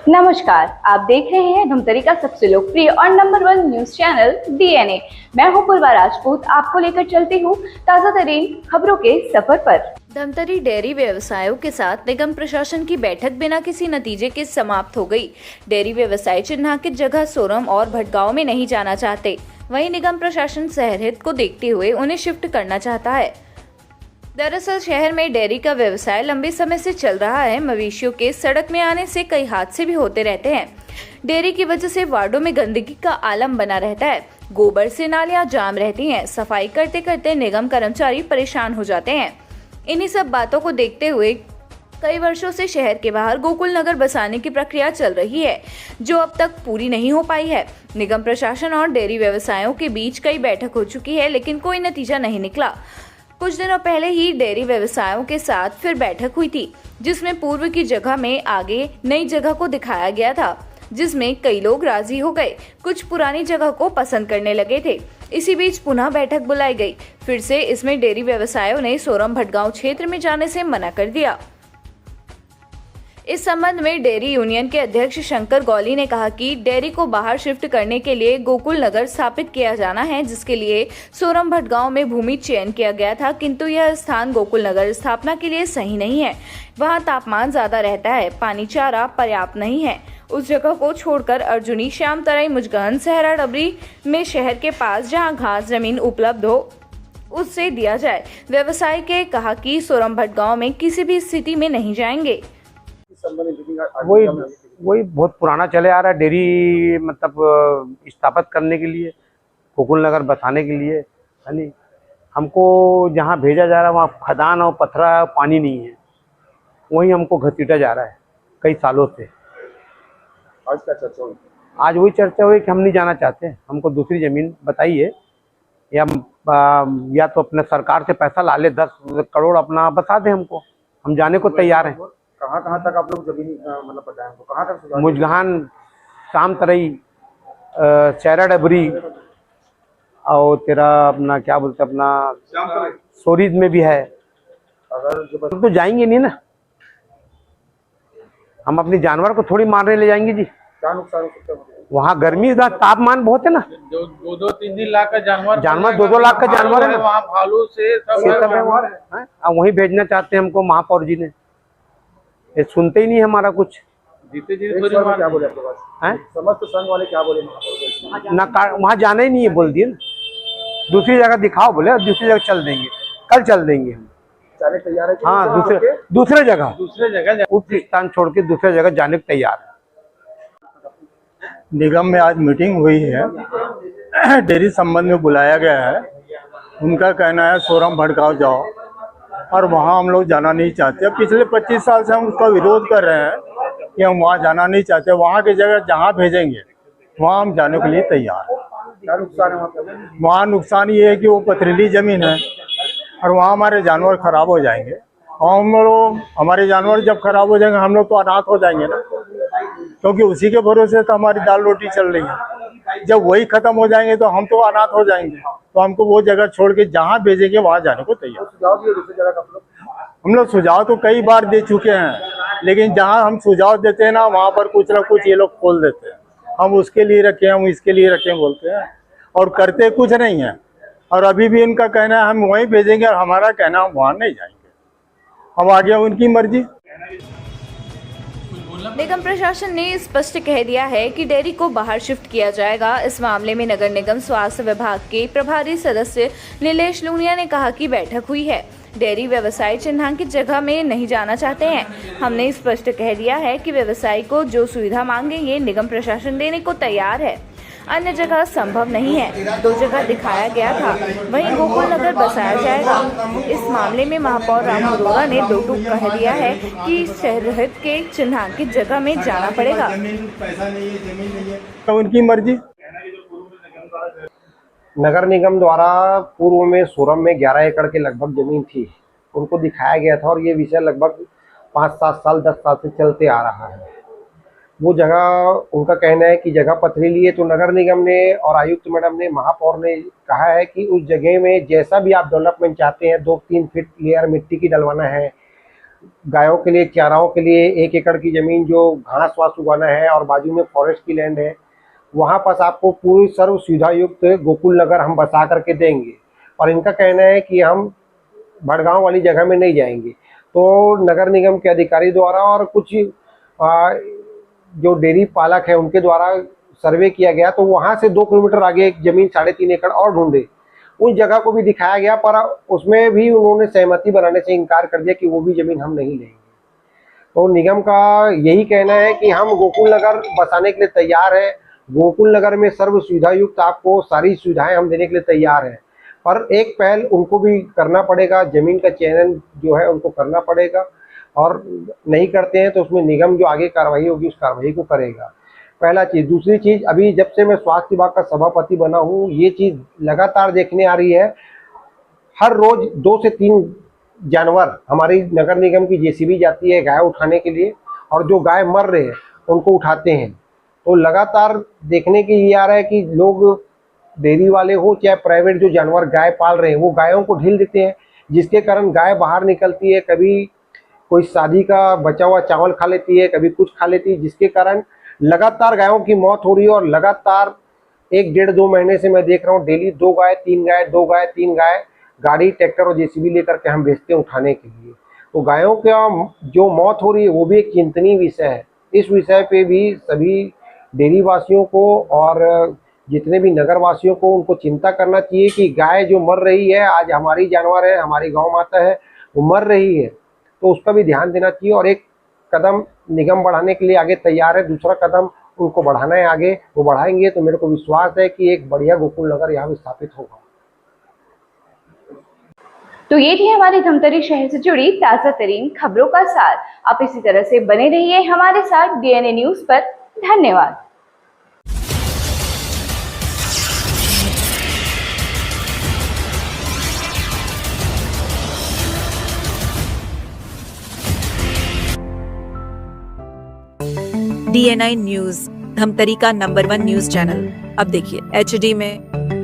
नमस्कार, आप देख रहे हैं धमतरी का सबसे लोकप्रिय और नंबर 1 न्यूज चैनल डीएनए। मैं हूं पूर्वा राजपूत, आपको लेकर चलती हूं ताजा तरीन खबरों के सफर पर। धमतरी डेयरी व्यवसायों के साथ निगम प्रशासन की बैठक बिना किसी नतीजे के समाप्त हो गई। डेयरी व्यवसायी चिन्हांकित जगह सोरम और भटगांव में नहीं जाना चाहते, वहीं निगम प्रशासन शहर हित को देखते हुए उन्हें शिफ्ट करना चाहता है। दरअसल शहर में डेयरी का व्यवसाय लंबे समय से चल रहा है। मवेशियों के सड़क में आने से कई हादसे भी होते रहते हैं। डेयरी की वजह से वार्डों में गंदगी का आलम बना रहता है। गोबर से नालियां जाम रहती हैं। सफाई करते करते निगम कर्मचारी परेशान हो जाते हैं। इन्हीं सब बातों को देखते हुए कई वर्षों से शहर के बाहर गोकुल नगर बसाने की प्रक्रिया चल रही है, जो अब तक पूरी नहीं हो पाई है। निगम प्रशासन और डेयरी व्यवसायों के बीच कई बैठक हो चुकी है, लेकिन कोई नतीजा नहीं निकला। कुछ दिनों पहले ही डेयरी व्यवसायों के साथ फिर बैठक हुई थी, जिसमें पूर्व की जगह में आगे नई जगह को दिखाया गया था, जिसमें कई लोग राजी हो गए, कुछ पुरानी जगह को पसंद करने लगे थे। इसी बीच पुनः बैठक बुलाई गई। फिर से इसमें डेयरी व्यवसायों ने सोरम भटगांव क्षेत्र में जाने से मना कर दिया। इस संबंध में डेयरी यूनियन के अध्यक्ष शंकर गौली ने कहा कि डेयरी को बाहर शिफ्ट करने के लिए गोकुल नगर स्थापित किया जाना है, जिसके लिए सोरम भटगांव में भूमि चयन किया गया था, किंतु यह स्थान गोकुल नगर स्थापना के लिए सही नहीं है। वहां तापमान ज्यादा रहता है, पानी चारा पर्याप्त नहीं है। उस जगह को छोड़कर अर्जुनी, श्याम तराई, मुजगहन, सहरा डबरी में शहर के पास जहाँ घास जमीन उपलब्ध हो उससे दिया जाए। व्यवसायी के कहा कि सोरम भटगांव में किसी भी स्थिति में नहीं जाएंगे। वही बहुत पुराना चले आ रहा है। डेयरी मतलब स्थापित करने के लिए, गोकुल नगर बसाने के लिए, यानी हमको जहाँ भेजा जा रहा है वहाँ खदान और पथरा पानी नहीं है, वही हमको घसीटा जा रहा है कई सालों से। आज क्या चर्चा हुई? आज वही चर्चा हुई कि हम नहीं जाना चाहते, हमको दूसरी ज़मीन बताइए, या तो अपने सरकार से पैसा ला ले, 10 करोड़ अपना बता दे हमको, हम जाने को तैयार हैं। कहाँ तक आप लोग जमीन मतलब बताएं हमको, कहाँ तक? मुजगहान, शाम तराई, सहरा डबरी और तेरा अपना क्या बोलते अपना सोरीज में भी है। अगर तो जाएंगे नहीं ना, हम अपनी जानवर को थोड़ी मारने ले जाएंगे जी। क्या नुकसान हो सकता है? वहाँ गर्मी का तापमान बहुत है ना, 2-3 लाख का जानवर 2-2 लाख का जानवर है, वहाँ भालू से सब है। अब वहीं भेजना चाहते हैं हमको महापौर जी ने, ये सुनते ही नहीं हमारा कुछ। जीते क्या बोले आपके पास? समस्त संघ वाले क्या बोले? ना वहाँ जाना ही नहीं है बोल दिए ना, दूसरी जगह दिखाओ बोले, दूसरी जगह चल देंगे, कल चल देंगे हम। जाने तैयार है? हाँ, दूसरे जगह उप स्थान छोड़ के दूसरे जगह जाने को तैयार है। निगम में आज मीटिंग हुई है, डेयरी संबंध में बुलाया गया है। उनका कहना है सोरम भटगांव जाओ, और वहाँ हम लोग जाना नहीं चाहते। पिछले 25 साल से हम उसका विरोध कर रहे हैं कि हम वहाँ जाना नहीं चाहते। वहाँ की जगह जहाँ भेजेंगे वहाँ हम जाने के लिए तैयार हैं। क्या नुकसान है वहाँ नुकसान ये है कि वो पथरीली जमीन है और वहाँ हमारे जानवर खराब हो जाएंगे, और हम लोग हमारे जानवर जब खराब हो जाएंगे हम लोग तो अनाथ हो जाएंगे ना, क्योंकि उसी के भरोसे तो हमारी दाल रोटी चल रही है। जब वही खत्म हो जाएंगे तो हम तो अनाथ हो जाएंगे, तो हमको वो जगह छोड़ के जहाँ भेजेंगे वहाँ जाने को तैयार। हम लोग सुझाव तो कई बार दे चुके हैं, लेकिन जहाँ हम सुझाव देते हैं ना वहाँ पर कुछ ना कुछ ये लोग खोल देते हैं। हम उसके लिए रखें, हम इसके लिए रखें बोलते हैं, और करते कुछ नहीं है। और अभी भी इनका कहना है हम वहीं भेजेंगे, और हमारा कहना हम वहाँ नहीं जाएंगे। अब आगे उनकी मर्जी। निगम प्रशासन ने स्पष्ट कह दिया है कि डेयरी को बाहर शिफ्ट किया जाएगा। इस मामले में नगर निगम स्वास्थ्य विभाग के प्रभारी सदस्य नीलेश लूनिया ने कहा कि बैठक हुई है। डेयरी व्यवसायी चिन्हांकित जगह में नहीं जाना चाहते हैं। हमने स्पष्ट कह दिया है कि व्यवसायी को जो सुविधा मांगेंगे निगम प्रशासन देने को तैयार है। अन्य जगह संभव नहीं है। 2 जगह दिखाया गया था, वहीं गोकुल नगर बसाया जाएगा। इस मामले में महापौर राम अरोड़ा ने 2 टूक कह दिया है कि शहर हित के चिन्हांकित जगह में जाना पड़ेगा। तो उनकी मर्जी। नगर निगम द्वारा पूर्व में सोरम में 11 एकड़ के लगभग जमीन थी, उनको दिखाया गया था, और ये विषय लगभग 5-7 साल 10 साल से चलते आ रहा है। वो जगह उनका कहना है कि जगह पथरीली है, तो नगर निगम ने और आयुक्त मैडम ने, महापौर ने कहा है कि उस जगह में जैसा भी आप डेवलपमेंट चाहते हैं, 2-3 फीट लेयर मिट्टी की डलवाना है, गायों के लिए, चाराओं के लिए 1 एकड़ की ज़मीन जो घास वास उगाना है और बाजू में फॉरेस्ट की लैंड है, वहाँ पास आपको पूरी सर्व सुविधा युक्त गोकुल नगर हम बसा करके देंगे। और इनका कहना है कि हम भड़गांव वाली जगह में नहीं जाएंगे। तो नगर निगम के अधिकारी द्वारा और कुछ जो डेयरी पालक है उनके द्वारा सर्वे किया गया, तो वहाँ से 2 किलोमीटर आगे एक ज़मीन 3.5 एकड़ और ढूंढे, उस जगह को भी दिखाया गया, पर उसमें भी उन्होंने सहमति बनाने से इनकार कर दिया कि वो भी ज़मीन हम नहीं लेंगे। तो निगम का यही कहना है कि हम गोकुल नगर बसाने के लिए तैयार हैं। गोकुल नगर में सर्व सुविधा युक्त आपको सारी सुविधाएं हम देने के लिए तैयार हैं, पर एक पहल उनको भी करना पड़ेगा, ज़मीन का चयन जो है उनको करना पड़ेगा, और नहीं करते हैं तो उसमें निगम जो आगे कार्रवाई होगी उस कार्रवाई को करेगा। पहला चीज़। दूसरी चीज़, अभी जब से मैं स्वास्थ्य विभाग का सभापति बना हूँ, ये चीज़ लगातार देखने आ रही है। हर रोज 2 से 3 जानवर हमारी नगर निगम की जेसीबी जाती है गाय उठाने के लिए, और जो गाय मर रहे हैं उनको उठाते हैं। तो लगातार देखने के ये आ रहा है कि लोग, डेयरी वाले हो चाहे प्राइवेट, जो जानवर गाय पाल रहे हैं वो गायों को ढील देते हैं, जिसके कारण गाय बाहर निकलती है, कभी कोई शादी का बचा हुआ चावल खा लेती है, कभी कुछ खा लेती है, जिसके कारण लगातार गायों की मौत हो रही है। और लगातार 1 डेढ़ 2 महीने से मैं देख रहा हूँ, डेली 2 गाय 3 गाय, 2 गाय 3 गाय गाड़ी, ट्रैक्टर और जेसीबी लेकर के हम भेजते हैं उठाने के लिए। तो गायों का जो मौत हो रही है वो भी एक चिंतनीय विषय है। इस विषय पे भी सभी डेयरी वासियों को और जितने भी नगर वासियों को उनको चिंता करना चाहिए कि गाय जो मर रही है, आज हमारी जानवर है, हमारी गौ माता है, वो मर रही है, तो उसका भी ध्यान देना चाहिए। और एक कदम निगम बढ़ाने के लिए आगे तैयार है, दूसरा कदम उनको बढ़ाना है आगे, वो बढ़ाएंगे तो मेरे को विश्वास है कि एक बढ़िया गोकुल नगर यहाँ स्थापित होगा। तो ये थी हमारी धमतरी शहर से जुड़ी ताजा तरीन खबरों का सार। आप इसी तरह से बने रहिए हमारे साथ डीएनए न्यूज पर। धन्यवाद। DNI न्यूज, धमतरी का नंबर 1 न्यूज चैनल। अब देखिए HD में,